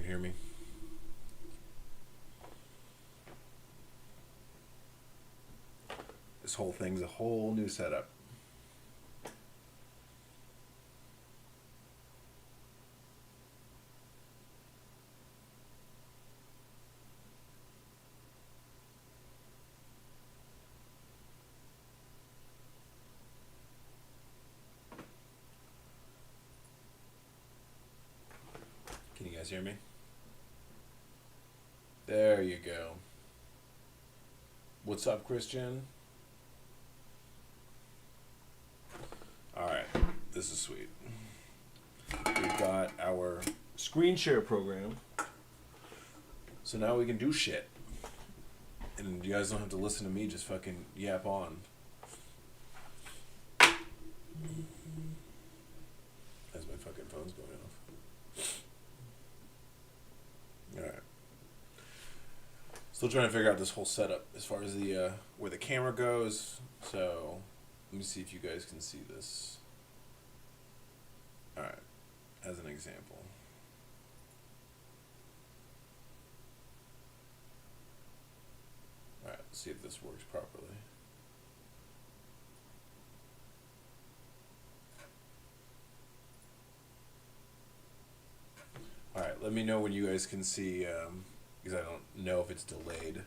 hear me? This whole thing's a whole new setup. Can you guys hear me? There you go. What's up, Christian? Alright, this is sweet. We've got our screen share program. So now we can do shit. And you guys don't have to listen to me just fucking yap on. As my fucking phone's going off. Alright. Still trying to figure out this whole setup as far as the where the camera goes. So let me see if you guys can see this. Alright. As an example. Alright, let's see if this works properly. Alright, let me know when you guys can see, because I don't know if it's delayed.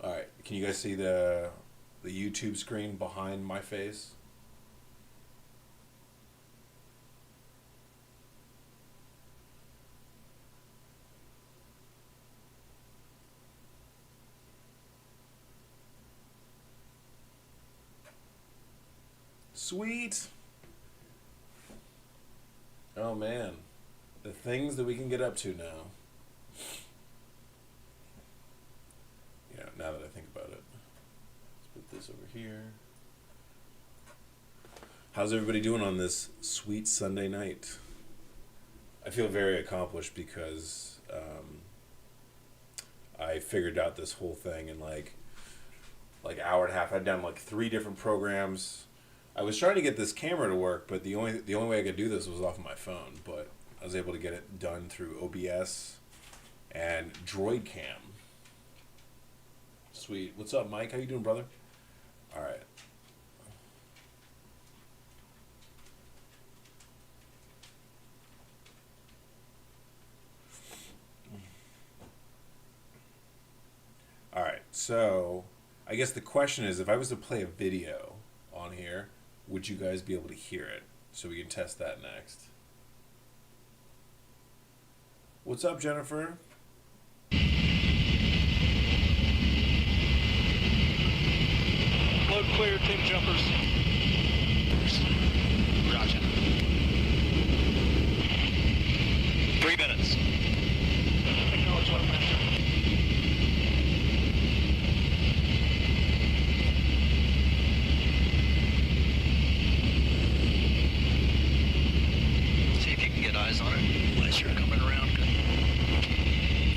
Alright, can you guys see the YouTube screen behind my face? Sweet! Oh man. The things that we can get up to now. Yeah, now that I think about it. Let's put this over here. How's everybody doing on this sweet Sunday night? I feel very accomplished because I figured out this whole thing in like hour and a half. I'd done like 3 different programs. I was trying to get this camera to work, but the only way I could do this was off of my phone. But I was able to get it done through OBS and Droid Cam. Sweet. What's up, Mike? How you doing, brother? All right. All right. So I guess the question is, if I was to play a video on here, would you guys be able to hear it? So we can test that next. What's up, Jennifer? Load clear, 10 jumpers. Roger. 3 minutes. Acknowledge one master. See if you can get eyes on it. Unless you're coming around.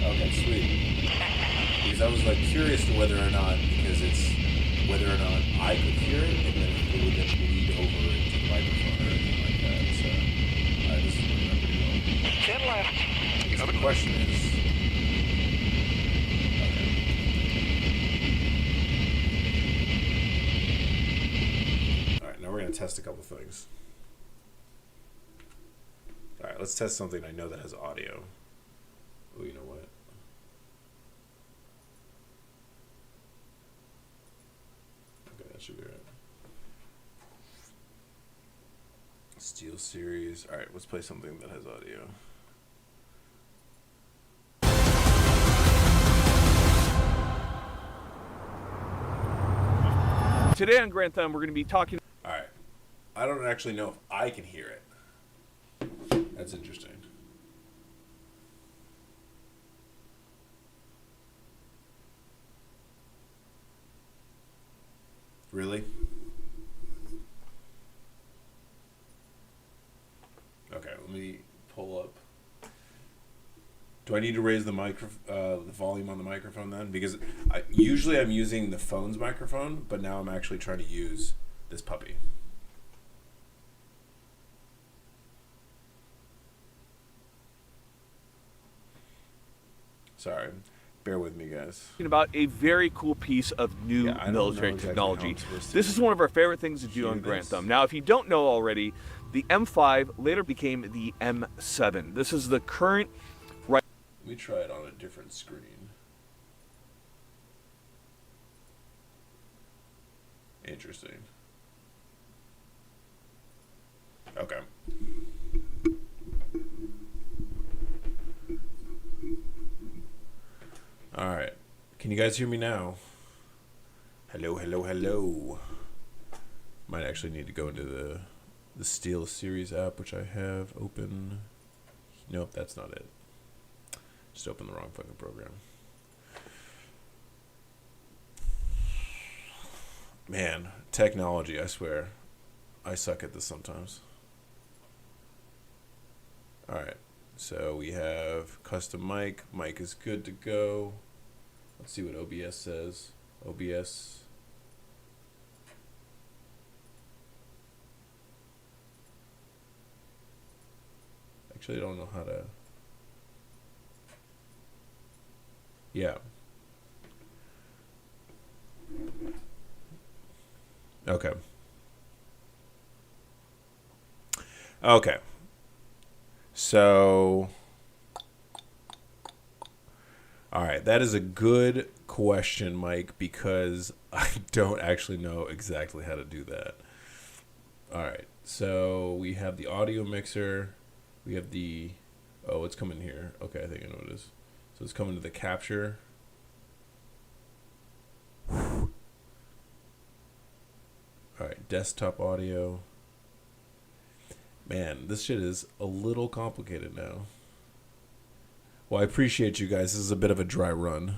Okay, sweet. Because I was like curious to whether or not, because it's whether or not I could hear it, and then if it would then bleed over into the microphone or anything like that. So, this is working out pretty well. 10 left. I guess the question is, okay. All right, now we're gonna test a couple things. All right, let's test something I know that has audio. Oh, you know what? Okay, that should be right. Steel Series. All right, let's play something that has audio. Today on Grand Thumb, we're going to be talking... All right. I don't actually know if I can hear it. That's interesting. Really? Okay, let me pull up. Do I need to raise the the volume on the microphone then? Because usually I'm using the phone's microphone, but now I'm actually trying to use this puppy. Sorry. Bear with me, guys. about a very cool piece of new Yeah, I don't military know exactly technology. how I'm supposed to This is one of our favorite things to do hear on Grant this. Thumb. Now, if you don't know already, the M5 later became the M7. This is the current Let me try it on a different screen. Interesting. Okay. All right. Can you guys hear me now? Hello, hello, hello. Might actually need to go into the Steel Series app, which I have open. Nope, that's not it. Just opened the wrong fucking program. Man, technology, I swear. I suck at this sometimes. Alright, so we have custom mic. Mic is good to go. Let's see what OBS says. OBS. Actually, I don't know how to. Yeah. Okay. Okay. So, all right, that is a good question, Mike, because I don't actually know exactly how to do that. All right, so we have the audio mixer. We have the, oh, it's coming here. Okay, I think I know what it is. So it's coming to the capture. All right, desktop audio. Man, this shit is a little complicated now. Well, I appreciate you guys. This is a bit of a dry run.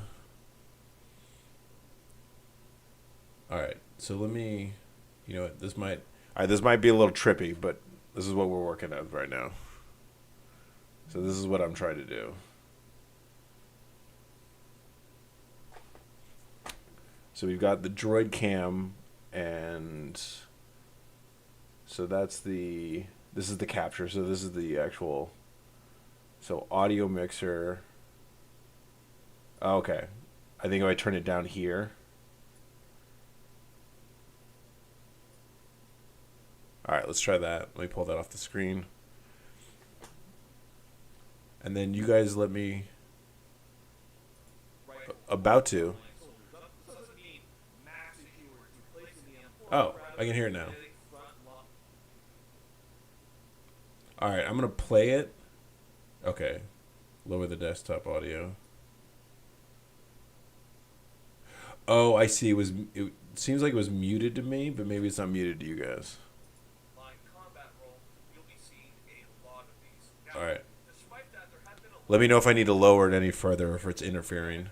All right, so let me, you know what, this might, all right, this might be a little trippy, but this is what we're working on right now. So this is what I'm trying to do. So we've got the Droid Cam, and so that's the, this is the capture, so this is the actual, so audio mixer. Oh, okay. I think if I turn it down here. All right, let's try that. Let me pull that off the screen. And then you guys let me, about to. Oh, I can hear it now. All right, I'm going to play it. Okay. Lower the desktop audio. Oh, I see. It seems like it was muted to me, but maybe it's not muted to you guys. All right. Let me know if I need to lower it any further or if it's interfering.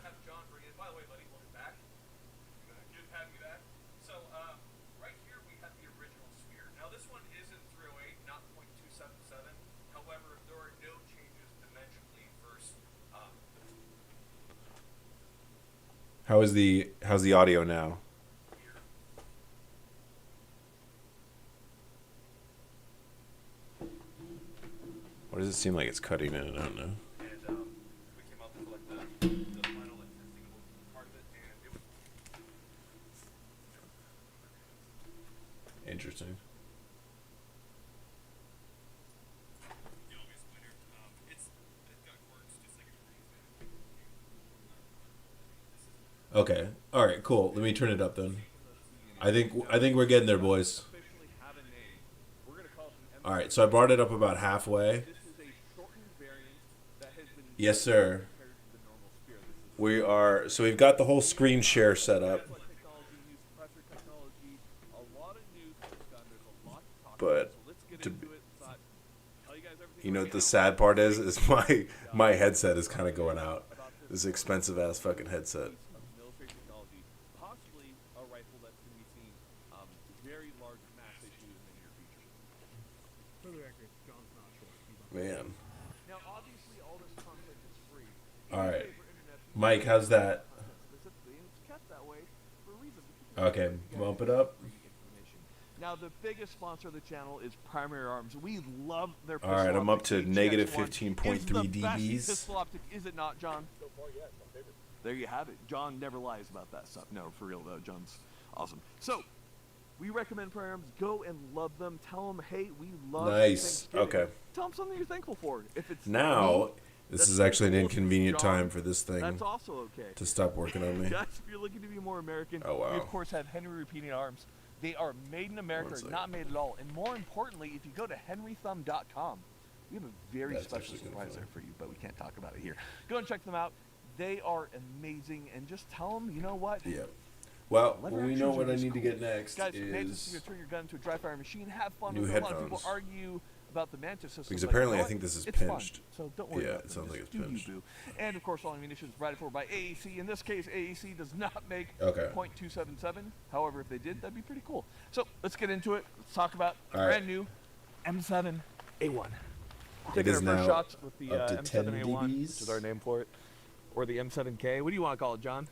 How's the audio now? What does it seem like it's cutting in? I don't know. Interesting. Okay. All right. Cool. Let me turn it up then. I think we're getting there, boys. All right. So I brought it up about halfway. Yes, sir. We are. So we've got the whole screen share set up. But you know what the sad part is my headset is kind of going out. This expensive ass fucking headset. Man. All right, Mike, how's that? Okay, bump it up. Now, the biggest sponsor of the channel is Primary Arms. We love their All pistol right, I'm up to optic. negative HX1 15.3 is the best dBs. pistol optic, is it not, John? So far, yes, my favorite. There you have it. John never lies about that stuff. No, for real though, John's awesome. So, we recommend Primary Arms. Go and love them. Tell them, hey, we love Nice. Thanksgiving. Okay. Tell them something you're thankful for. If it's Now, me, this that's is actually an cool. If it's inconvenient John, time for this thing that's also okay. to stop working on me. Guys, if you're looking to be more American, Oh, wow. we of course have Henry Repeating Arms. They are made in America, One second. not made at all. And more importantly, if you go to henrythumb.com, we have a very That's special actually kinda surprise funny. there for you, but we can't talk about it here. Go and check them out. They are amazing, and just tell them, you know what? Yeah. Well, Lever we actions know are what I just need to cool. get next Guys, Mantis is is going to turn your gun into a dry fire machine. Have fun new with it. A lot of headphones. people argue about the Mantis system. Because but apparently you know I think what? this is It's fun, pinched. so don't worry Yeah, about it sounds like it's Just do you, pinched. boo. And of course, all ammunition is provided for by AAC. In this case, AAC does not make Okay. .277. However, if they did, that'd be pretty cool. So let's get into it. Let's talk about the All right. brand new M7A1. It Taking is our now first shots with the up to 10 M7A1, which dBs. is our name for it, or the M7K. What do you want to call it, John?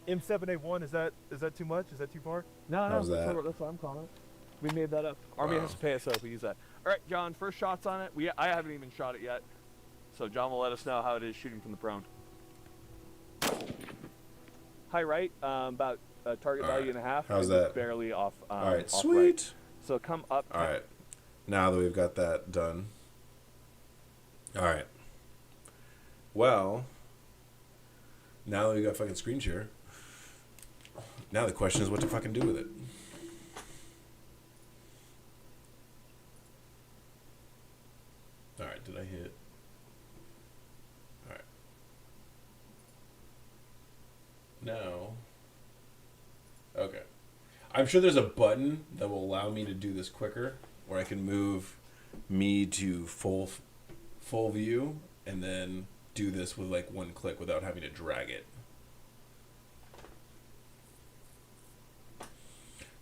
M7A1, is that too much? Is that too far? No, How's that? That's what I'm calling it. We made that up. Army Wow. has to pay us if we use that. All right, John, first shots on it. I haven't even shot it yet. So John will let us know how it is shooting from the prone. High right, about target All value right. and a half. How's It was that? barely off. All right, off sweet. Right. So come up. All right. Now that we've got that done. All right. Well, now that we got fucking screen share, now the question is what to fucking do with it. All right, did I hit? All right. Now, okay. I'm sure there's a button that will allow me to do this quicker, where I can move me to full view and then do this with like one click without having to drag it.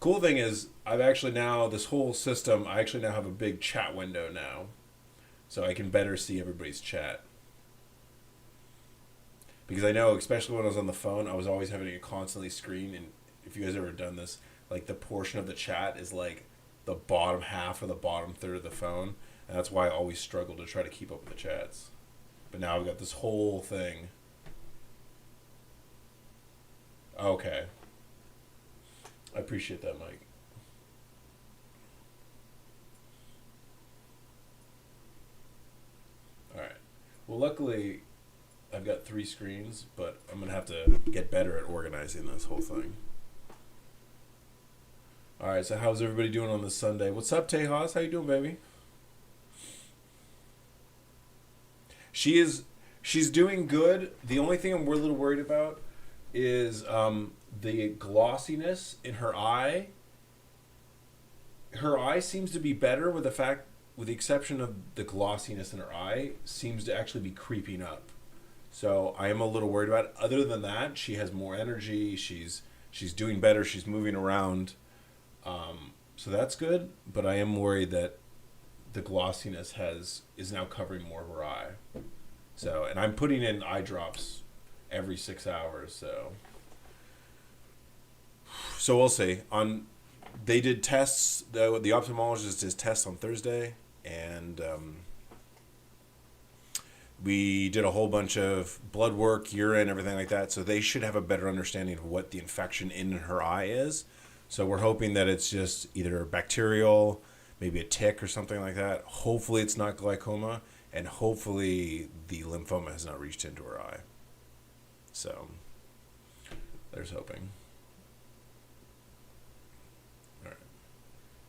Cool thing is, I've actually now, this whole system, I actually now have a big chat window now. So I can better see everybody's chat. Because I know, especially when I was on the phone, I was always having to constantly screen, and if you guys ever done this, like the portion of the chat is like the bottom half or the bottom third of the phone, and that's why I always struggle to try to keep up with the chats. But now I've got this whole thing. Okay. I appreciate that, Mike. Alright. Well, luckily, I've got 3 screens, but I'm going to have to get better at organizing this whole thing. Alright, so how's everybody doing on this Sunday? What's up, Tejas? How you doing, baby? She's doing good. The only thing I'm a little worried about is the glossiness in her eye. Her eye seems to be better with the exception of the glossiness in her eye, seems to actually be creeping up. So I am a little worried about it. Other than that, she has more energy. She's doing better. She's moving around. So that's good. But I am worried that the glossiness is now covering more of her eye. So, and I'm putting in eye drops every 6 hours. So we'll see. They did tests. The ophthalmologist did tests on Thursday, and we did a whole bunch of blood work, urine, everything like that. So they should have a better understanding of what the infection in her eye is. So we're hoping that it's just either bacterial, maybe a tick or something like that. Hopefully it's not glaucoma, and hopefully the lymphoma has not reached into her eye. So there's hoping.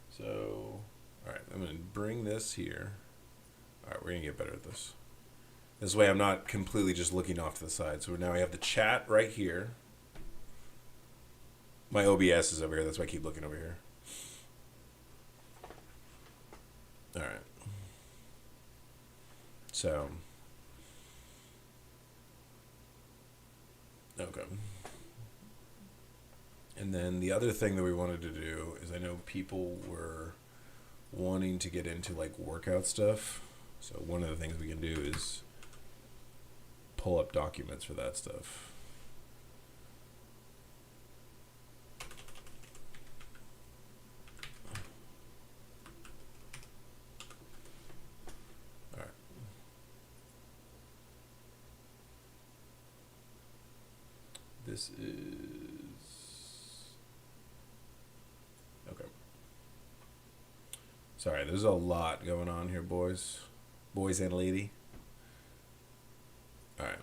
So, alright, I'm going to bring this here. Alright, we're going to get better at this. This way I'm not completely just looking off to the side. So now we have the chat right here. My OBS is over here, that's why I keep looking over here. Alright. So. Okay. And then the other thing that we wanted to do is, I know people were wanting to get into like workout stuff. So one of the things we can do is pull up documents for that stuff. This is okay. Sorry, there's a lot going on here, boys and lady. All right.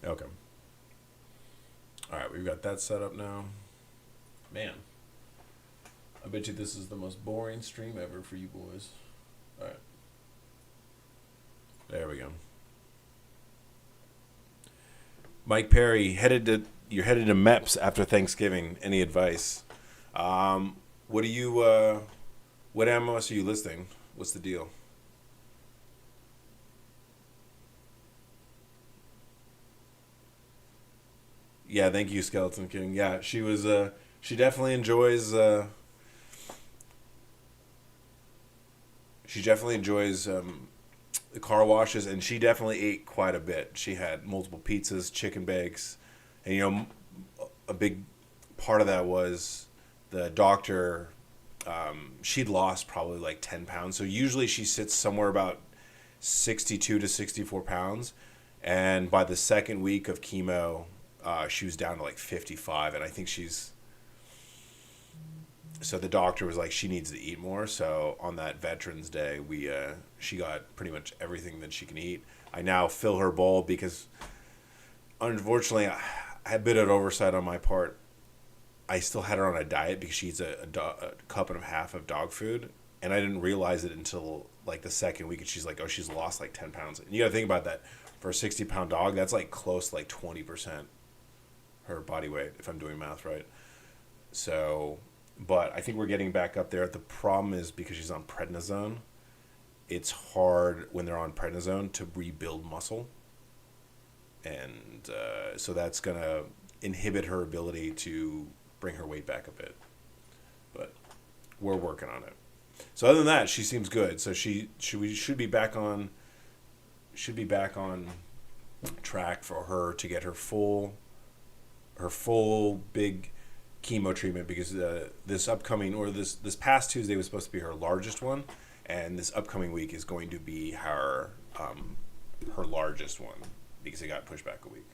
Okay. All right, we've got that set up now. Man, I bet you this is the most boring stream ever for you boys. All right. There we go. Mike Perry, you're headed to MEPS after Thanksgiving. Any advice? What do you what MLS are you listing? What's the deal? Yeah, thank you, Skeleton King. Yeah, she was she definitely enjoys the car washes, and she definitely ate quite a bit. She had multiple pizzas, chicken bakes, and a big part of that was the doctor. She'd lost probably like 10 pounds. So usually she sits somewhere about 62 to 64 pounds, and by the second week of chemo, she was down to like 55, and I think so the doctor was like, she needs to eat more. So on that Veterans Day, she got pretty much everything that she can eat. I now fill her bowl because, unfortunately, I had a bit of oversight on my part. I still had her on a diet because she eats a cup and a half of dog food, and I didn't realize it until like the second week, and she's like, oh, she's lost like 10 pounds. And you got to think about that. For a 60-pound dog, that's like close to like 20% her body weight, if I'm doing math right. So, but I think we're getting back up there. The problem is because she's on prednisone, it's hard when they're on prednisone to rebuild muscle. And so that's going to inhibit her ability to bring her weight back a bit. But we're working on it. So other than that, she seems good. So we should be back on track for her to get her full big chemo treatment, because this past Tuesday was supposed to be her largest one, and this upcoming week is going to be her largest one because it got pushed back a week.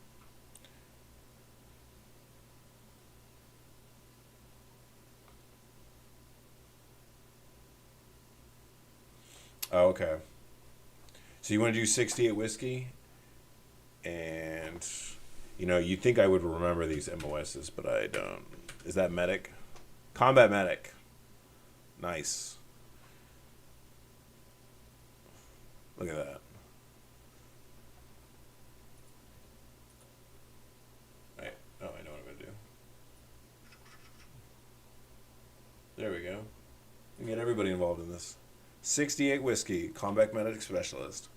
Oh, okay. So you want to do 68 whiskey, and you'd think I would remember these MOSs, but I don't. Is that medic? Combat medic. Nice. Look at that. Right. Oh, I know what I'm going to do. There we go. We can get everybody involved in this. 68 whiskey, combat medic specialist.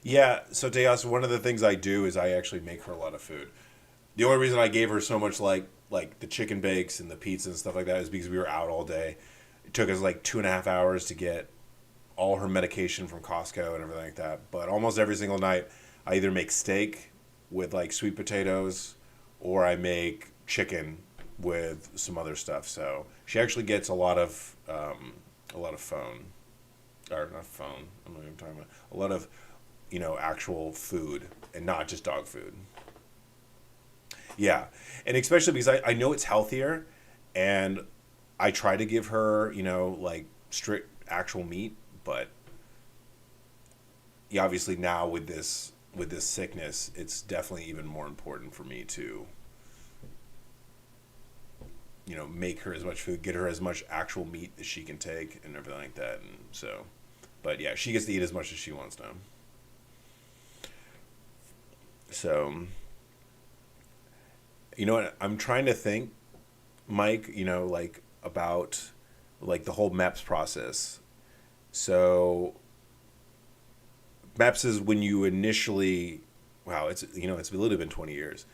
Yeah, so Tejas, one of the things I do is I actually make her a lot of food. The only reason I gave her so much like the chicken bakes and the pizza and stuff like that is because we were out all day. It took us like 2.5 hours to get all her medication from Costco and everything like that. But almost every single night, I either make steak with like sweet potatoes, or I make chicken with some other stuff. So she actually gets a lot of phone, or not phone. I'm not even talking about a lot of actual food and not just dog food. Yeah, and especially because I know it's healthier, and I try to give her like strict actual meat, but yeah, obviously now with this sickness, it's definitely even more important for me to make her as much food, get her as much actual meat as she can take, and everything like that. And so, but yeah, she gets to eat as much as she wants now. So, what I'm trying to think, Mike, like about like the whole MEPS process. So MEPS is when you initially, wow, it's literally been 20 years.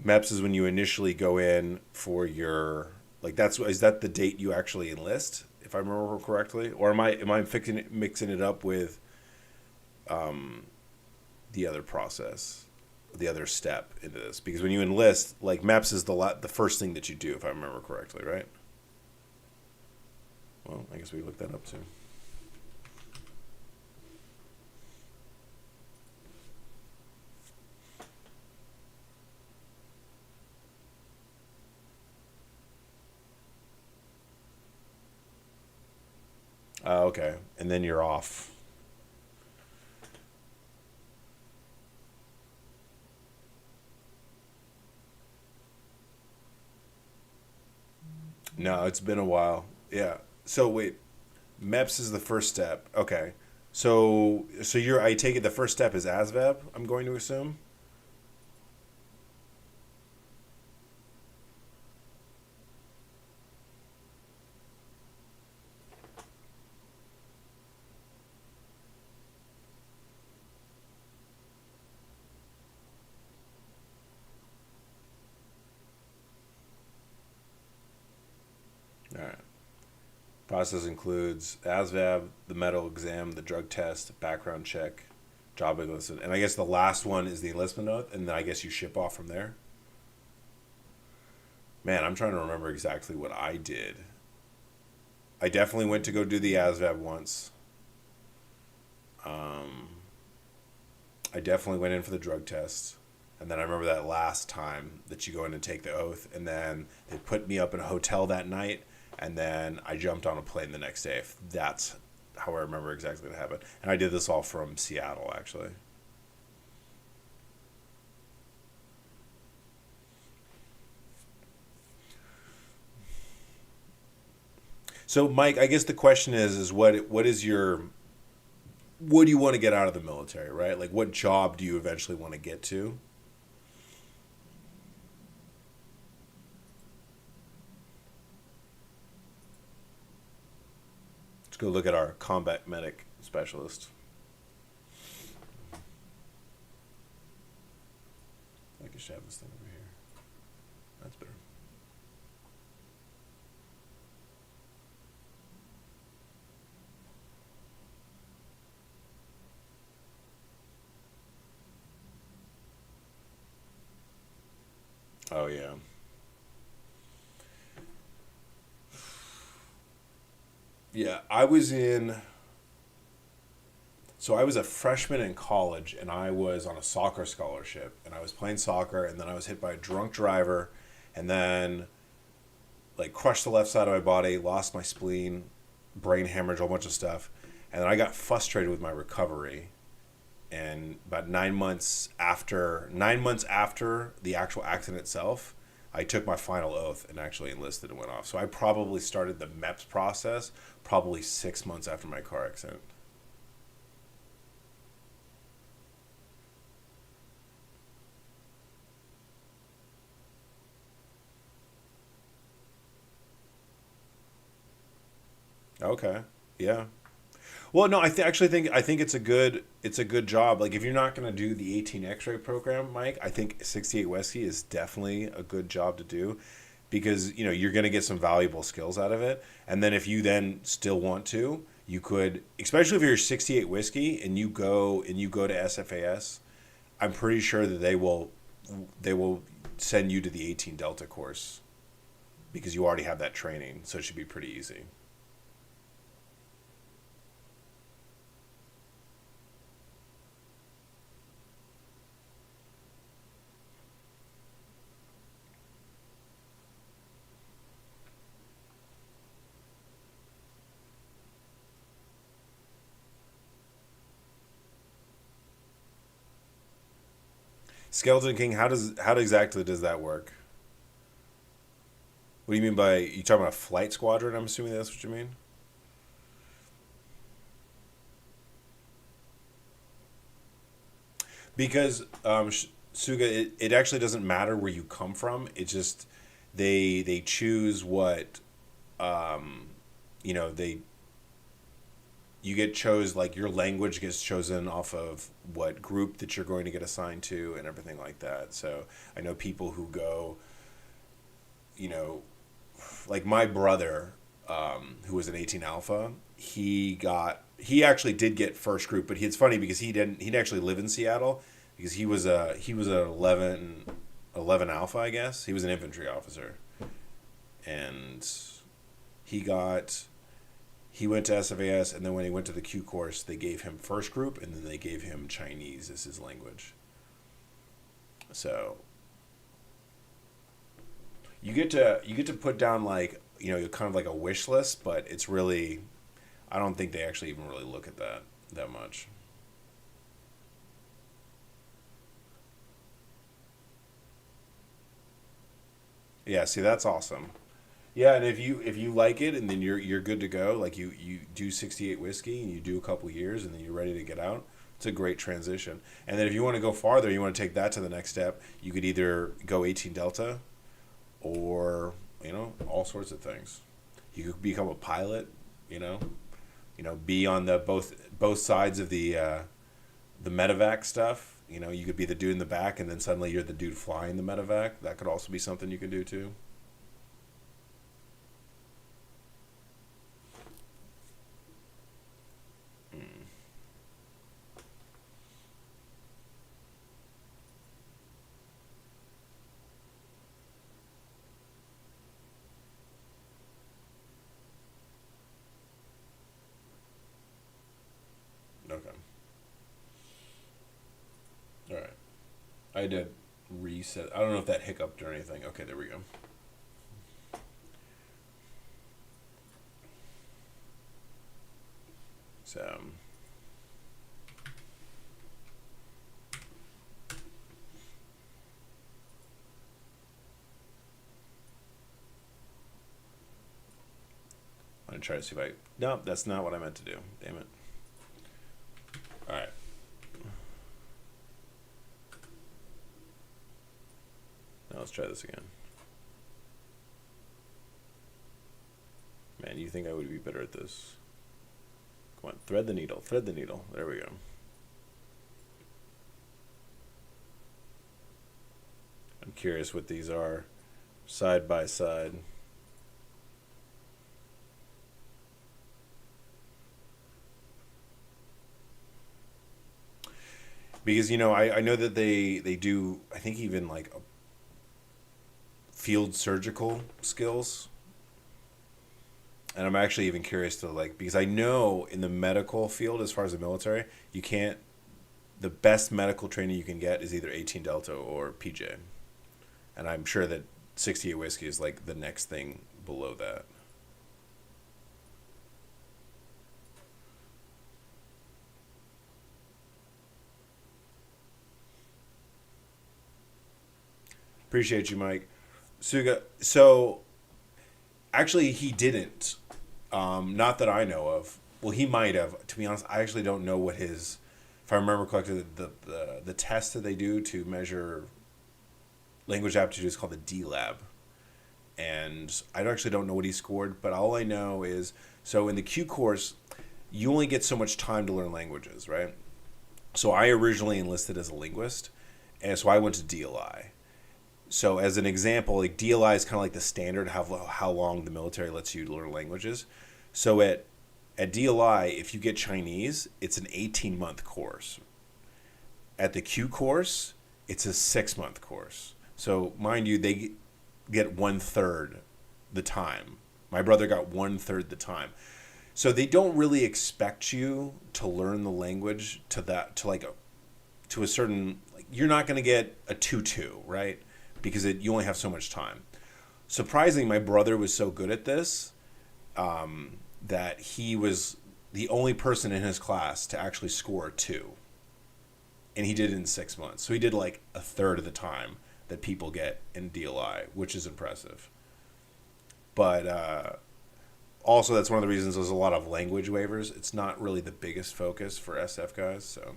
MEPS is when you initially go in for your, like, is that the date you actually enlist? if I remember correctly, or am I mixing it up with the other process, the other step into this? Because when you enlist, like MEPS is the first thing that you do, if I remember correctly, right? Well, I guess we looked that up too. Okay, and then you're off. No, it's been a while. Yeah. So wait, MEPS is the first step. Okay. So I take it the first step is ASVAB, I'm going to assume. All right. Process includes ASVAB, the medical exam, the drug test, background check, job enlistment, and I guess the last one is the enlistment oath, and then I guess you ship off from there. Man, I'm trying to remember exactly what I did. I definitely went to go do the ASVAB once. Um, I definitely went in for the drug test. And then I remember that last time that you go in and take the oath, and then they put me up in a hotel that night, and then I jumped on a plane the next day. If that's how I remember exactly what happened. And I did this all from Seattle, actually. So, Mike, I guess the question is what do you want to get out of the military, right? Like, what job do you eventually want to get to? Let's go look at our combat medic specialist. I can shove this thing over here. That's better. Oh, yeah. Yeah, I was a freshman in college, and I was on a soccer scholarship, and I was playing soccer, and then I was hit by a drunk driver, and then like crushed the left side of my body, lost my spleen, brain hemorrhage, a whole bunch of stuff, and then I got frustrated with my recovery, and about 9 months after the actual accident itself, I took my final oath and actually enlisted and went off. So I probably started the MEPS process probably 6 months after my car accident. Okay. Yeah. Well, no, I think it's a good job. Like if you're not going to do the 18 X-ray program, Mike, I think 68 Whiskey is definitely a good job to do because you're going to get some valuable skills out of it. And then if you then still want to, you could, especially if you're 68 Whiskey and you go to SFAS, I'm pretty sure that they will send you to the 18 Delta course because you already have that training, so it should be pretty easy. Skeleton King, how exactly does that work? What do you mean by you talking about a flight squadron? I'm assuming that's what you mean. Because Suga, it actually doesn't matter where you come from. It's just they choose what um, they you get chose like your language gets chosen off of what group that you're going to get assigned to and everything like that. So I know people who go, you know, like my brother. who was an 18 Alpha. He actually did get first group, but it's funny because he didn't actually live in Seattle because he was a 11 Alpha, I guess. He was an infantry officer, and he went to SFAS, and then when he went to the Q course, they gave him first group, and then they gave him Chinese as his language. So you get to put down like, kind of like a wish list, but it's really, I don't think they actually even really look at that much. Yeah, see, that's awesome. Yeah, and if you like it, and then you're good to go, like you do 68 whiskey and you do a couple years and then you're ready to get out. It's a great transition. And then if you want to go farther, you want to take that to the next step, you could either go 18 Delta or, all sorts of things. You could become a pilot, be on the both sides of the medevac stuff. You could be the dude in the back and then suddenly you're the dude flying the medevac. That could also be something you can do too. Okay. All right. I did reset. I don't know if that hiccuped or anything. Okay, there we go. So, I'm gonna try to see if no, that's not what I meant to do. Damn it. All right. Now let's try this again. Man, you think I would be better at this? Come on, thread the needle, thread the needle. There we go. I'm curious what these are side by side. Because, I know that they do, I think even like field surgical skills. And I'm actually even curious to because I know in the medical field, as far as the military, the best medical training you can get is either 18 Delta or PJ. And I'm sure that 68 Whiskey is like the next thing below that. Appreciate you, Mike. Suga, so actually he didn't. Not that I know of. Well, he might have. To be honest, I actually don't know what his. If I remember correctly, the test that they do to measure language aptitude is called the D Lab, and I actually don't know what he scored. But all I know is, so in the Q course, you only get so much time to learn languages, right? So I originally enlisted as a linguist, and so I went to DLI. So as an example, like DLI is kind of like the standard how long the military lets you learn languages. So at DLI, if you get Chinese, it's an 18-month course. At the Q course, it's a 6-month course. So mind you, they get 1/3 the time. My brother got 1/3 the time. So they don't really expect you to learn the language to a certain. You're not going to get a 2-2, right? Because you only have so much time. Surprisingly, my brother was so good at this that he was the only person in his class to actually score a 2. And he did it in 6 months. So he did like a third of the time that people get in DLI, which is impressive. But also, that's one of the reasons there's a lot of language waivers. It's not really the biggest focus for SF guys, so...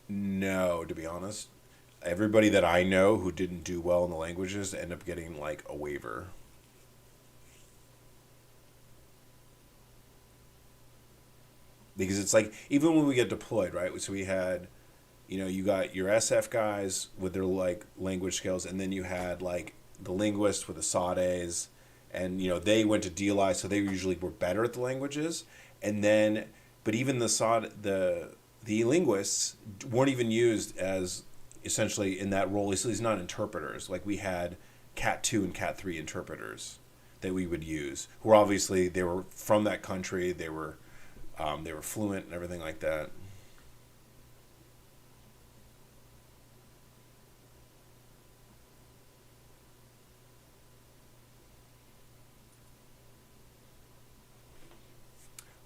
No, to be honest. Everybody that I know who didn't do well in the languages end up getting like a waiver. because it's like even when we get deployed, right? So we had, you got your SF guys with their like language skills, and then you had like the linguists with the SODAs, and they went to DLI, so they usually were better at the languages, and then but even the linguists weren't even used as essentially in that role. He's not interpreters. Like we had Cat 2 and Cat 3 interpreters that we would use, who obviously they were from that country, they were fluent and everything like that.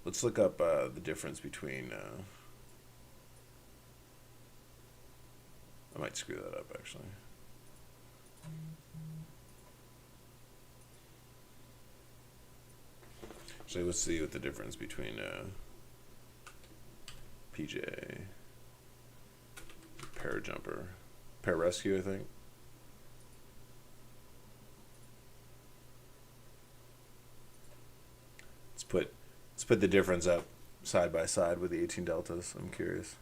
Let's look up the difference between. I might screw that up actually. Actually, let's see what the difference between PJ, parajumper, pararescue, I think. Let's put the difference up side by side with the 18 deltas. I'm curious.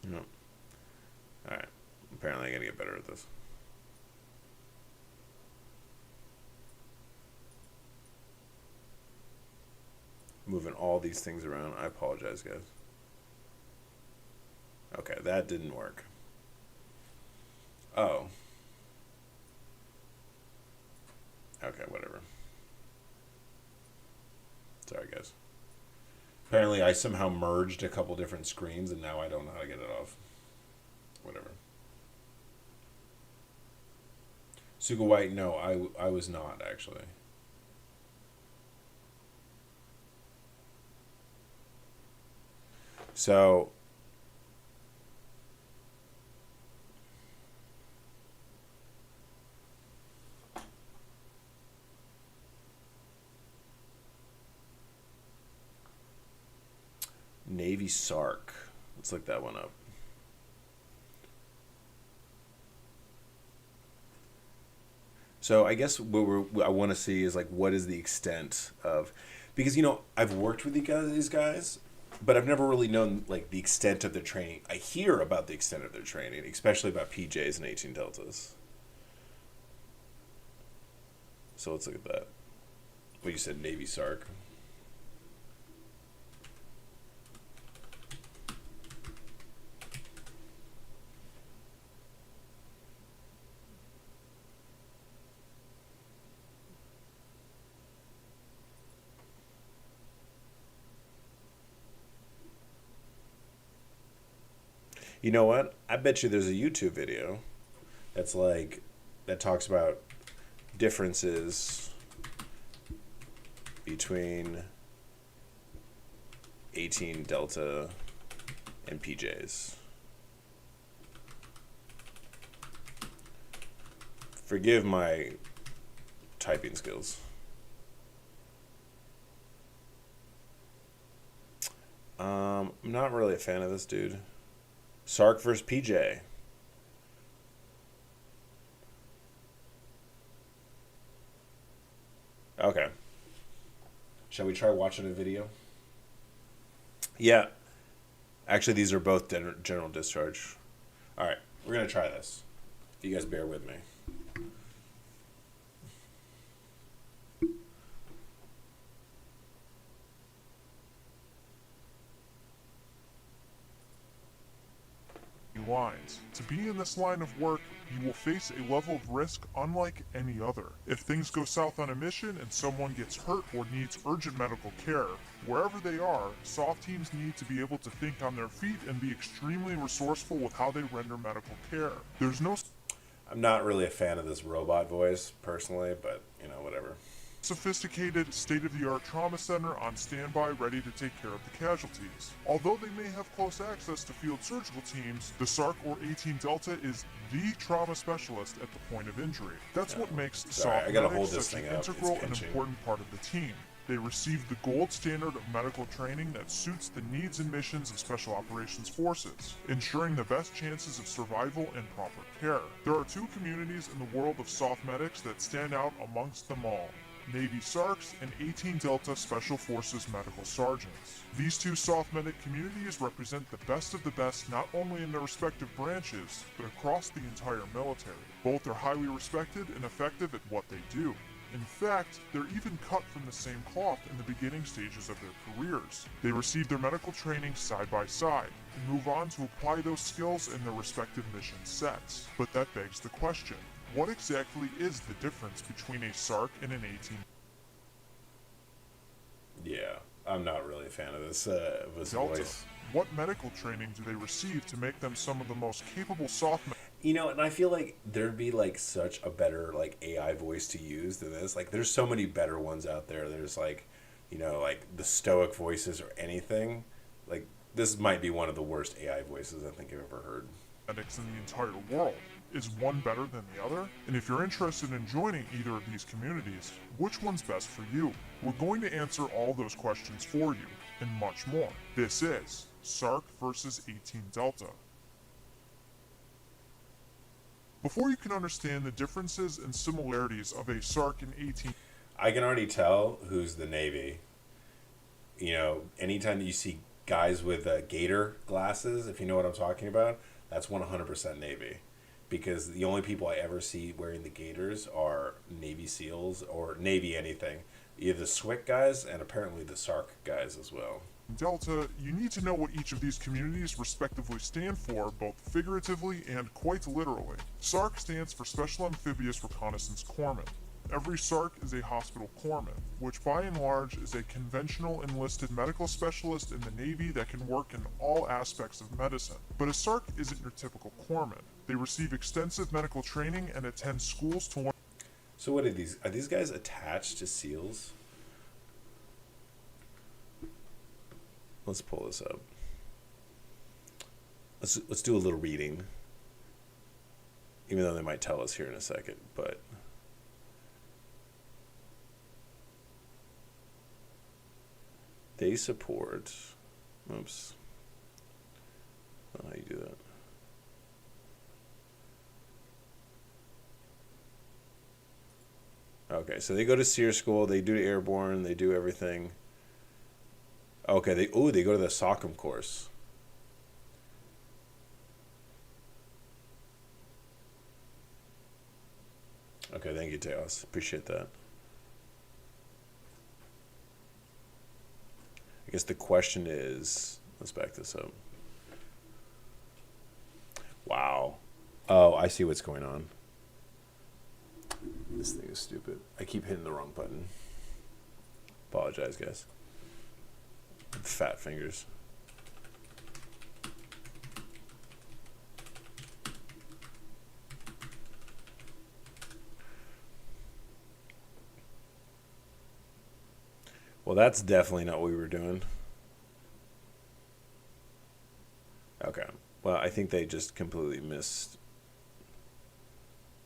No. All right. Apparently, I gotta get better at this. Moving all these things around. I apologize, guys. Okay, that didn't work. Oh. Okay, whatever. Sorry, guys. Apparently, I somehow merged a couple different screens, and now I don't know how to get it off. Whatever. Suga White, no, I was not, actually. So, Navy Sark. Let's look that one up. So I guess what I want to see is like what is the extent of, because I've worked with these guys, but I've never really known like the extent of their training. I hear about the extent of their training, especially about PJs and 18 deltas. So let's look at that. What you said, Navy Sark. You know what? I bet you there's a YouTube video that talks about differences between 18 delta and PJs. Forgive my typing skills. I'm not really a fan of this dude. Sark versus PJ. Okay. Shall we try watching a video? Yeah. Actually, these are both general discharge. All right. We're going to try this. You guys bear with me. Lines. To be in this line of work, you will face a level of risk unlike any other. If things go south on a mission and someone gets hurt or needs urgent medical care, wherever they are, SOF teams need to be able to think on their feet and be extremely resourceful with how they render medical care. There's no... I'm not really a fan of this robot voice, personally, but, whatever. Sophisticated, state-of-the-art trauma center on standby ready to take care of the casualties. Although they may have close access to field surgical teams, the SARC or 18 Delta is the trauma specialist at the point of injury. That's what makes SOF such an integral and important part of the team. They receive the gold standard of medical training that suits the needs and missions of Special Operations Forces, ensuring the best chances of survival and proper care. There are two communities in the world of soft medics that stand out amongst them all: Navy SARCs and 18 Delta Special Forces Medical Sergeants. These two soft medic communities represent the best of the best not only in their respective branches, but across the entire military. Both are highly respected and effective at what they do. In fact, they're even cut from the same cloth in the beginning stages of their careers. They receive their medical training side by side, and move on to apply those skills in their respective mission sets. But that begs the question, what exactly is the difference between a SARC and an 18 Yeah, I'm not really a fan of this Delta? voice. What medical training do they receive to make them some of the most capable soft medics? You know, and I feel like there'd be like such a better like AI voice to use than this. Like, there's so many better ones out there. There's like, you know, like the Stoic voices or anything. Like, this might be one of the worst AI voices I think I've ever heard. Medics in the entire world. Is one better than the other? And if you're interested in joining either of these communities, which one's best for you? We're going to answer all those questions for you, and much more. This is SARC versus 18 Delta. Before you can understand the differences and similarities of a SARC and 18, I can already tell who's the Navy. You know, anytime that you see guys with gator glasses, if you know what I'm talking about, that's 100% Navy. Because the only people I ever see wearing the gaiters are Navy SEALs or Navy anything. Either the SWIC guys and apparently the SARC guys as well. Delta, you need to know what each of these communities respectively stand for, both figuratively and quite literally. SARC stands for Special Amphibious Reconnaissance Corpsman. Every SARC is a hospital corpsman, which by and large is a conventional enlisted medical specialist in the Navy that can work in all aspects of medicine. But a SARC isn't your typical corpsman. They receive extensive medical training and attend schools to learn. So what are these guys attached to SEALs? Let's pull this up. Let's do a little reading. Even though they might tell us here in a second, but they support, oops, I don't know how you do that. Okay, so they go to SEER school, they do airborne, they do everything. Okay, they go to the SOCM course. Okay, thank you, Teos. Appreciate that. I guess the question is, let's back this up. Wow. Oh, I see what's going on. This thing is stupid. I keep hitting the wrong button. Apologize, guys. Fat fingers. Well, that's definitely not what we were doing. Okay. Well, I think they just completely missed.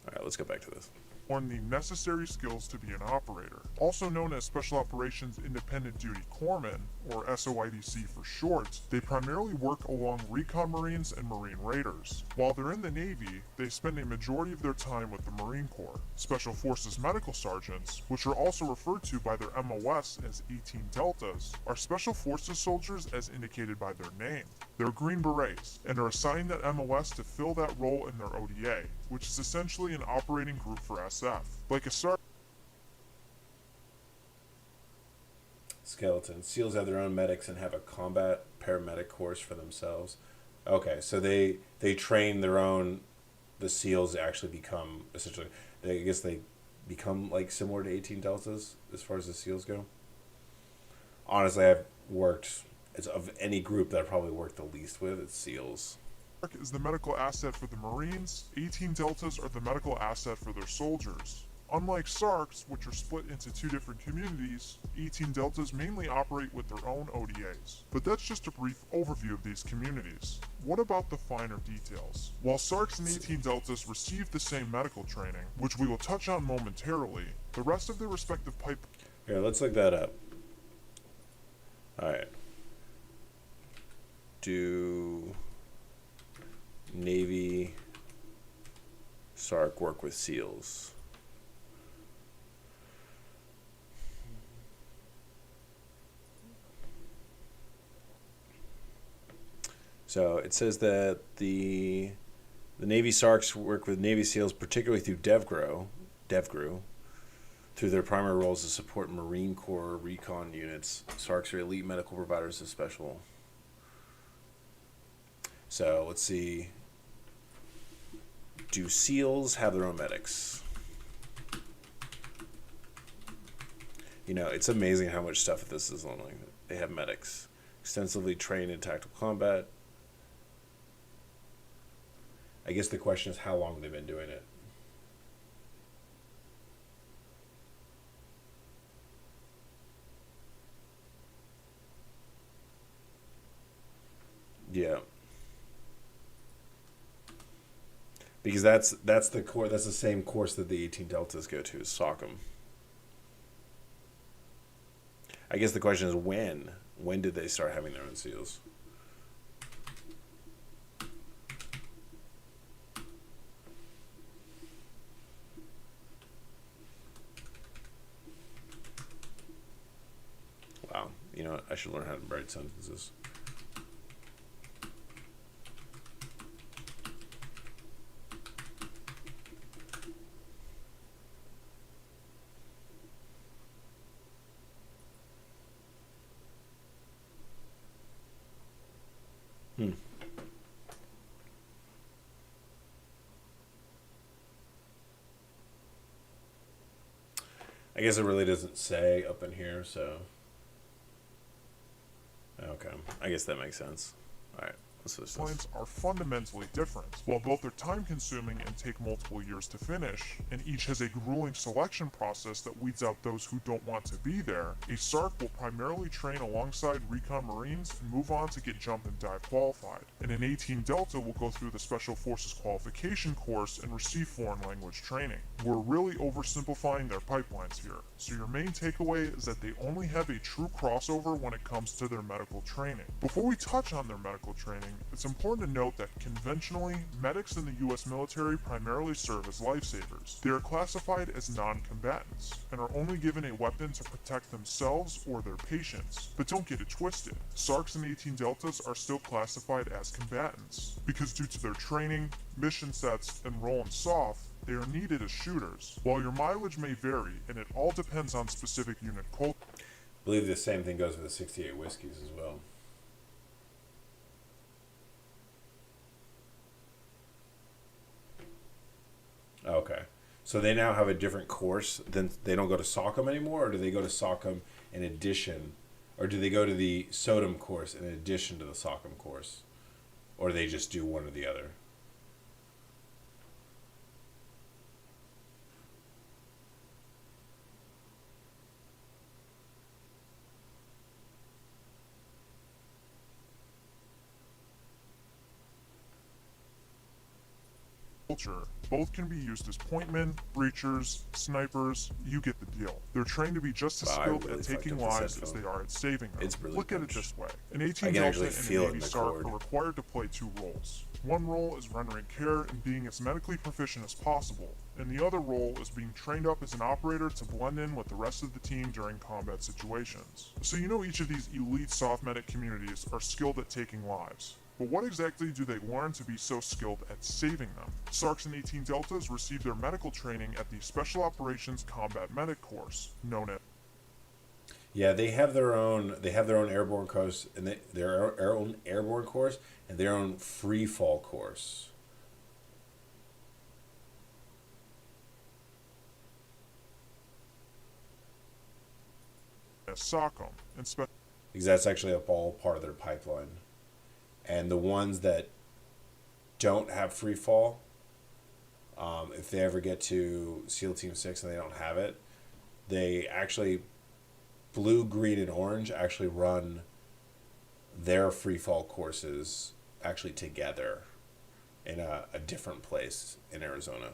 All right, let's go back to this. Learn the necessary skills to be an operator. Also known as Special Operations Independent Duty Corpsmen, or SOIDC for short, they primarily work along recon Marines and Marine Raiders. While they're in the Navy, they spend a majority of their time with the Marine Corps. Special Forces Medical Sergeants, which are also referred to by their MOS as 18 Deltas, are Special Forces soldiers as indicated by their name. They're Green Berets, and are assigned that MOS to fill that role in their ODA, which is essentially an operating group for SF. Like a SARC. Skeleton. SEALs have their own medics and have a combat paramedic course for themselves. Okay, so they train their own. The SEALs actually become essentially. I guess they become like similar to 18 Deltas as far as the SEALs go. Honestly, I've worked. It's of any group that I probably worked the least with. It's SEALs. Is the medical asset for the Marines. 18 Deltas are the medical asset for their soldiers. Unlike SARCs, which are split into two different communities, 18 Deltas mainly operate with their own ODAs. But that's just a brief overview of these communities. What about the finer details? While SARCs and 18 Deltas receive the same medical training, which we will touch on momentarily, the rest of their respective pipe... Here, let's look that up. All right. Do Navy SARC work with SEALs? So it says that the Navy SARCs work with Navy SEALs, particularly through DevGRU, through their primary roles to support Marine Corps recon units. SARCs are elite medical providers of special. So let's see. Do SEALs have their own medics? You know, it's amazing how much stuff this is on. Like, they have medics, extensively trained in tactical combat. I guess the question is how long they've been doing it. Yeah. Because that's the core. That's the same course that the 18 Deltas go to, is SOCM. I guess the question is when. When did they start having their own SEALs? Wow. You know what? I should learn how to write sentences. I guess it really doesn't say up in here, so... Okay, I guess that makes sense. Alright, let's switch this. Lines are fundamentally different. While both are time-consuming and take multiple years to finish, and each has a grueling selection process that weeds out those who don't want to be there, a SARC will primarily train alongside recon Marines and move on to get jump and dive qualified. And an 18 Delta will go through the Special Forces qualification course and receive foreign language training. We're really oversimplifying their pipelines here, so your main takeaway is that they only have a true crossover when it comes to their medical training. Before we touch on their medical training, it's important to note that conventionally, medics in the US military primarily serve as lifesavers. They are classified as non-combatants, and are only given a weapon to protect themselves or their patients. But don't get it twisted, SARCs and 18 Deltas are still classified as combatants, because due to their training, mission sets, and role in SOF, they are needed as shooters. While your mileage may vary, and it all depends on specific unit culture. I believe the same thing goes with the 68 Whiskeys as well. Okay. So they now have a different course. Then they don't go to SOCM anymore, or do they go to SOCM in addition? Or do they go to the SODM course in addition to the SOCM course? Or do they just do one or the other? Both can be used as pointmen, breachers, snipers, you get the deal. They're trained to be just as skilled at taking lives as they are at saving them. It's really Look at it punched. this way. An 18 Delta and a Navy SARC are required to play two roles. One role is rendering care and being as medically proficient as possible, and the other role is being trained up as an operator to blend in with the rest of the team during combat situations. So you know each of these elite soft medic communities are skilled at taking lives. But what exactly do they learn to be so skilled at saving them? SARCs and 18 Deltas receive their medical training at the Special Operations Combat Medic course, known as... Yeah, they have their own airborne course, and their own airborne course, and their own free fall course. SOCM, and because that's actually all part of their pipeline. And the ones that don't have free fall, if they ever get to SEAL Team 6 and they don't have it, they actually, blue, green, and orange actually run their free fall courses actually together in a different place in Arizona.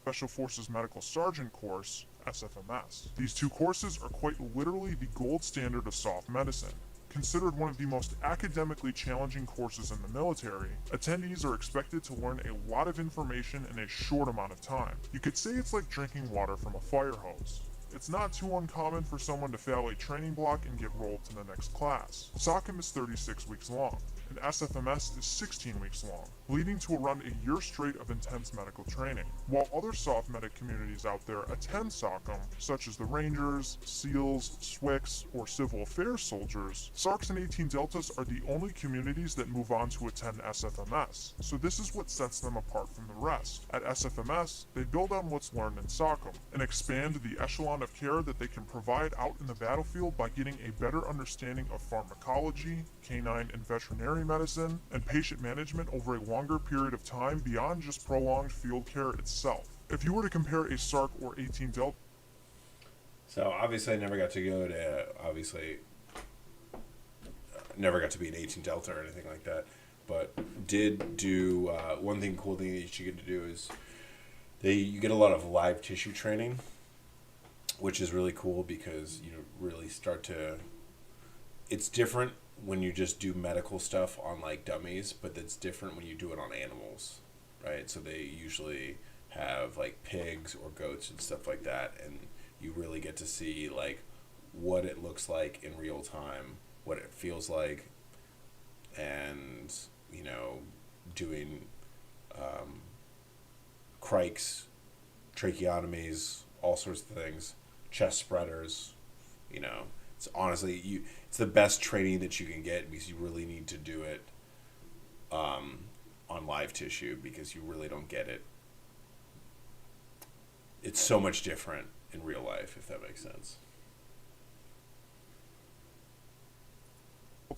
Special Forces Medical Sergeant course, SFMS. These two courses are quite literally the gold standard of soft medicine. considered one of the most academically challenging courses in the military, attendees are expected to learn a lot of information in a short amount of time. You could say it's like drinking water from a fire hose. It's not too uncommon for someone to fail a training block and get rolled to the next class. SOCM is 36 weeks long, and SFMS is 16 weeks long, leading to around a year straight of intense medical training. While other soft medic communities out there attend SOCM, such as the Rangers, SEALs, SWICs, or Civil Affairs soldiers, SARCs and 18 Deltas are the only communities that move on to attend SFMS, so this is what sets them apart from the rest. At SFMS, they build on what's learned in SOCM, and expand the echelon of care that they can provide out in the battlefield by getting a better understanding of pharmacology, canine and veterinary medicine, and patient management over a longer period of time beyond just prolonged field care itself. If you were to compare a SARC or 18 Delta... So obviously I never got to go to, never got to be an 18 Delta or anything like that, but did do, one cool thing that you get to do is you get a lot of live tissue training, which is really cool because you really start to, it's different when you just do medical stuff on like dummies, but it's different when you do it on animals, right? So they usually have like pigs or goats and stuff like that, and you really get to see like what it looks like in real time, what it feels like, and doing crikes, tracheotomies, all sorts of things, chest spreaders. It's honestly it's the best training that you can get because you really need to do it on live tissue because you really don't get it. It's so much different in real life, if that makes sense.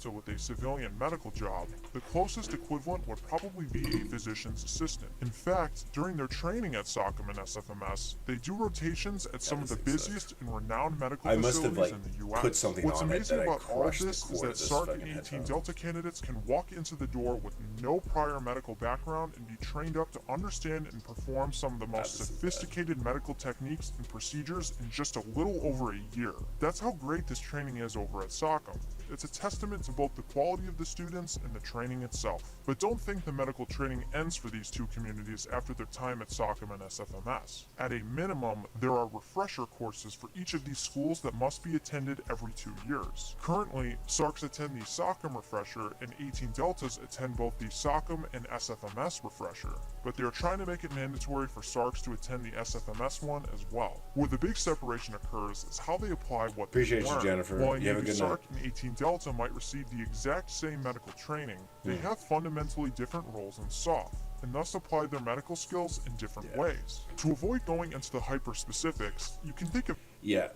With a civilian medical job, the closest equivalent would probably be a physician's assistant. In fact, during their training at SOCM and SFMS, they do rotations at some of the busiest and renowned medical facilities in the U.S. Put something What's on amazing it that about I all of crushed this the is cord that of this SARC fucking and 18 headphone. Delta candidates can walk into the door with no prior medical background and be trained up to understand and perform some of the most sophisticated medical techniques and procedures in just a little over a year. That's how great this training is over at SOCM. It's a testament to both the quality of the students and the training itself. But don't think the medical training ends for these two communities after their time at SOCM and SFMS. At a minimum, there are refresher courses for each of these schools that must be attended every 2 years. Currently, SARCs attend the SOCM refresher and 18 Deltas attend both the SOCM and SFMS refresher, but they are trying to make it mandatory for SARCs to attend the SFMS one as well. Where the big separation occurs is how they apply what they Appreciate learn. you, Jennifer. While a You have a Navy good SARC night. and 18 Delta might receive the exact same medical training, they have fundamentally different roles in SOF, and thus apply their medical skills in different ways. To avoid going into the hyper-specifics, you can think of... Yeah,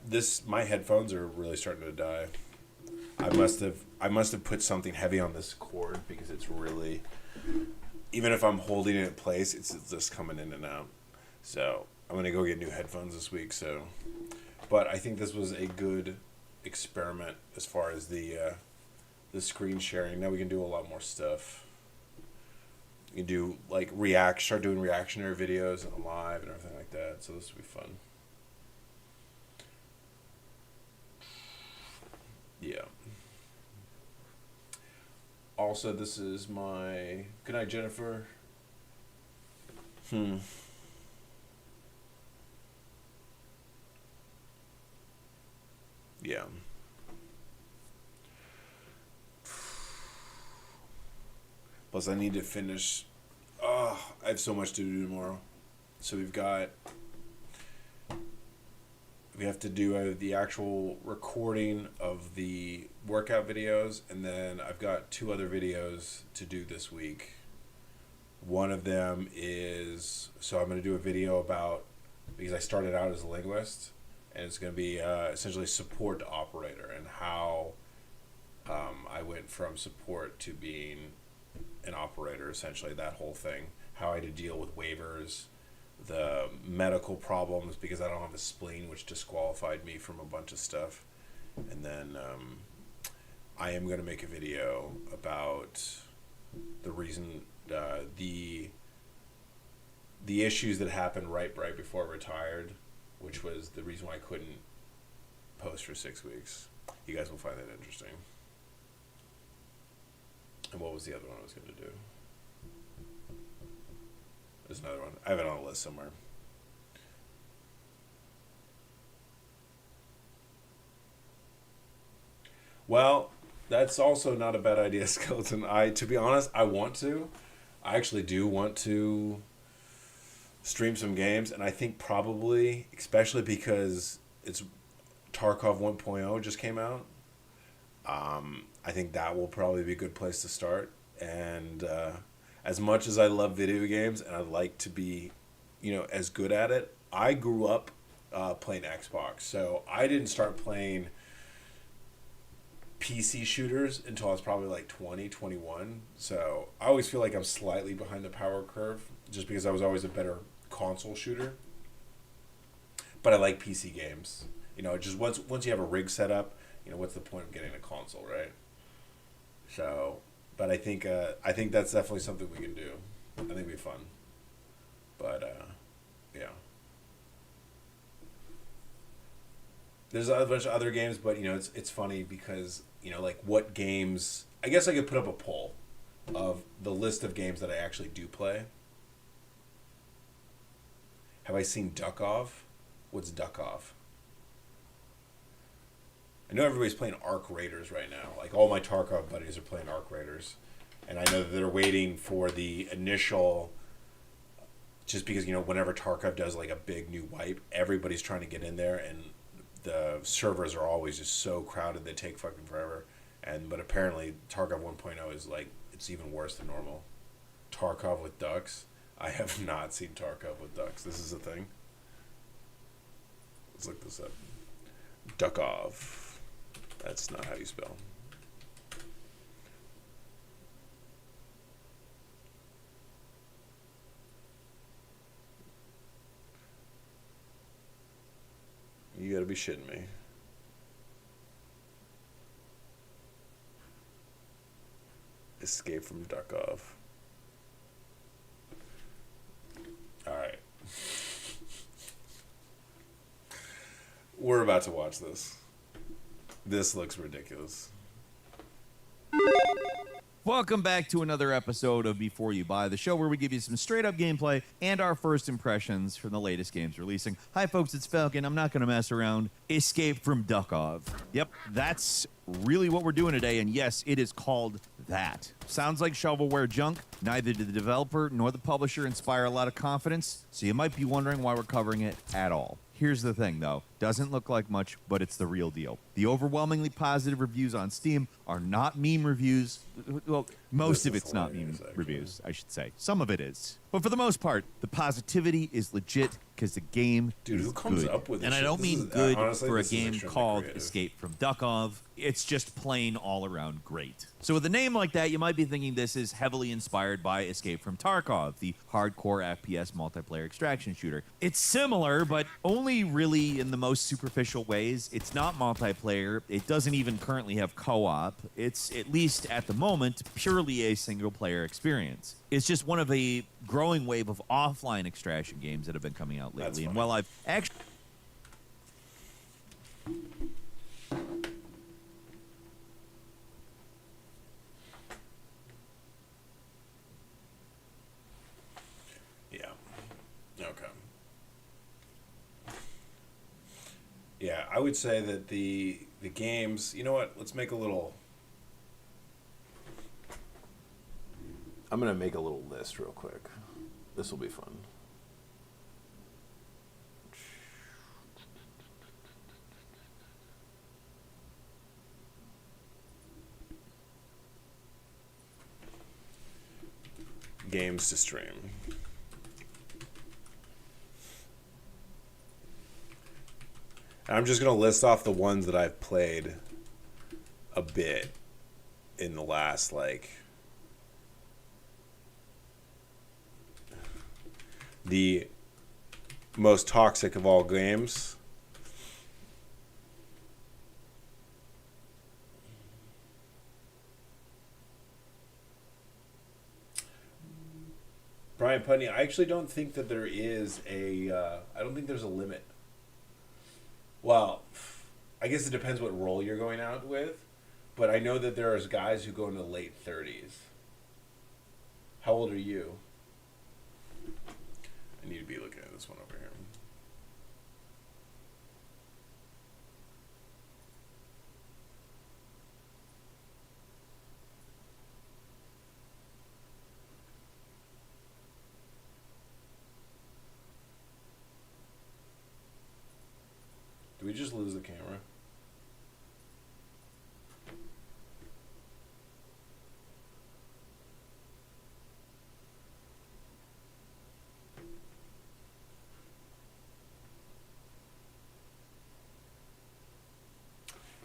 my headphones are really starting to die. I must have put something heavy on this cord because it's really, even if I'm holding it in place, it's just coming in and out. So I'm gonna go get new headphones this week. But I think this was a good experiment as far as the screen sharing. Now we can do a lot more stuff. You can do like start doing reactionary videos and live and everything like that. So this will be fun. Yeah. Also, this is my... Good night, Jennifer. Yeah. Plus, I need to finish... I have so much to do tomorrow. So we have to do the actual recording of the workout videos, and then I've got 2 other videos to do this week. One of them is, so I'm going to do a video about, because I started out as a linguist, and it's going to be essentially support to operator, and how I went from support to being an operator, essentially, that whole thing. How I had to deal with waivers, the medical problems because I don't have a spleen, which disqualified me from a bunch of stuff. And then I am going to make a video about the reason, the issues that happened right before I retired, which was the reason why I couldn't post for 6 weeks. You guys will find that interesting. And what was the other one I was going to do? There's another one. I have it on a list somewhere. Well, that's also not a bad idea, Skeleton. To be honest, I actually do want to stream some games, and I think probably, especially because it's Tarkov 1.0 just came out. I think that will probably be a good place to start. And as much as I love video games and I'd like to be, as good at it, I grew up playing Xbox, so I didn't start playing PC shooters until I was probably like 20, 21. So I always feel like I'm slightly behind the power curve just because I was always a better console shooter. But I like PC games. Just once you have a rig set up, what's the point of getting a console, right? So, but I think that's definitely something we can do. I think it'd be fun. But yeah. There's a bunch of other games, but it's funny because like what games. I guess I could put up a poll of the list of games that I actually do play. Have I seen Duck Off? What's Duck Off? I know everybody's playing Arc Raiders right now. Like all my Tarkov buddies are playing Arc Raiders, and I know that they're waiting for the initial. Just because whenever Tarkov does like a big new wipe, everybody's trying to get in there, and the servers are always just so crowded they take fucking forever. But apparently Tarkov 1.0 is like it's even worse than normal. Tarkov with ducks. I have not seen Tarkov with ducks. This is a thing. Let's look this up. Duckov. That's not how you spell. You gotta be shitting me. Escape from Duckov. Alright. We're about to watch this. This looks ridiculous. Welcome back to another episode of Before You Buy, the show where we give you some straight up gameplay and our first impressions from the latest games releasing. Hi folks, it's Falcon. I'm not going to mess around. Escape from Duckov. Yep, that's really what we're doing today, and yes, it is called that. Sounds like shovelware junk. Neither did the developer nor the publisher inspire a lot of confidence, so you might be wondering why we're covering it at all. Here's the thing, though. Doesn't look like much, but it's the real deal. The overwhelmingly positive reviews on Steam are not meme reviews. Well, most of it's not meme reviews, I should say. Some of it is. But for the most part, the positivity is legit because the game is who comes good. up with this And I shit? don't This mean is- good honestly, for a this is game extremely called creative. Escape from Duckov. It's just plain all around great. So with a name like that, you might be thinking this is heavily inspired by Escape from Tarkov, the hardcore FPS multiplayer extraction shooter. It's similar, but only really in the most superficial ways. It's not multiplayer. It doesn't even currently have co-op. It's, at least at the moment, purely a single-player experience. It's just one of a growing wave of offline extraction games that have been coming out lately. And while I've actually... Yeah. Okay. Yeah, I would say that the games. You know what? Let's make a little. I'm gonna make a little list real quick. This will be fun. Games to stream. And I'm just going to list off the ones that I've played a bit in the last, the most toxic of all games. Brian Putney, I actually don't think that there is I don't think there's a limit. Well, I guess it depends what role you're going out with, but I know that there are guys who go into late 30s. How old are you? I need to be looking at this one over here. Did we just lose the camera?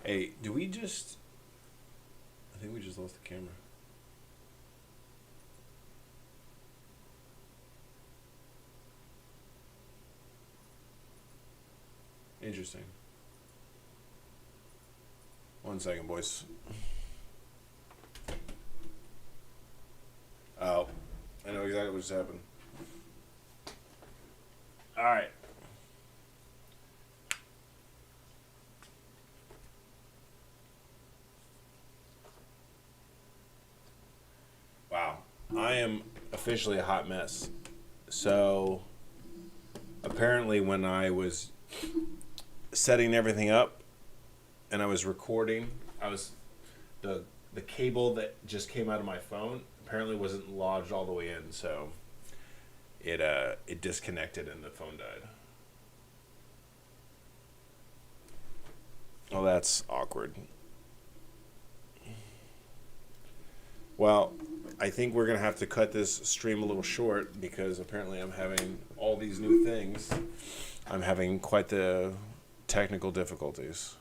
Hey, do we just... I think we just lost the camera. Interesting. 1 second, boys. Oh, I know exactly what just happened. All right. Wow, I am officially a hot mess. So, apparently when I was setting everything up and I was recording, the cable that just came out of my phone apparently wasn't lodged all the way in, so it disconnected and the phone died. Oh, that's awkward. Well, I think we're going to have to cut this stream a little short because apparently I'm having all these new things. I'm having quite the technical difficulties.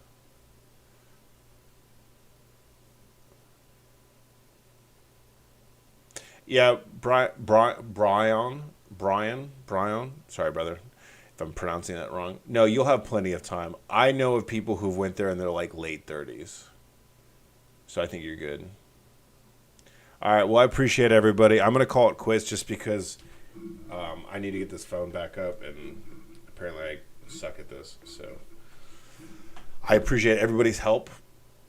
Yeah, Brian, sorry, brother, if I'm pronouncing that wrong. No, you'll have plenty of time. I know of people who've went there and they're like late 30s. So I think you're good. All right, well, I appreciate everybody. I'm going to call it quits just because I need to get this phone back up, and apparently I suck at this. So I appreciate everybody's help.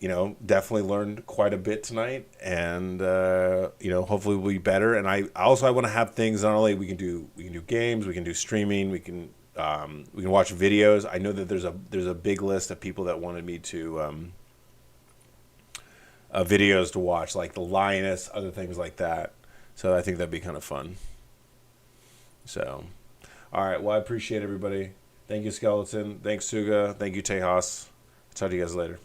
You know, definitely learned quite a bit tonight, and you know, hopefully we'll be better. And I want to have things not only we can do games, we can do streaming, we can watch videos. I know that there's a big list of people that wanted me to videos to watch, like the Lioness, other things like that. So I think that'd be kind of fun. So, all right. Well, I appreciate everybody. Thank you, Skeleton. Thanks, Suga. Thank you, Tejas. I'll talk to you guys later.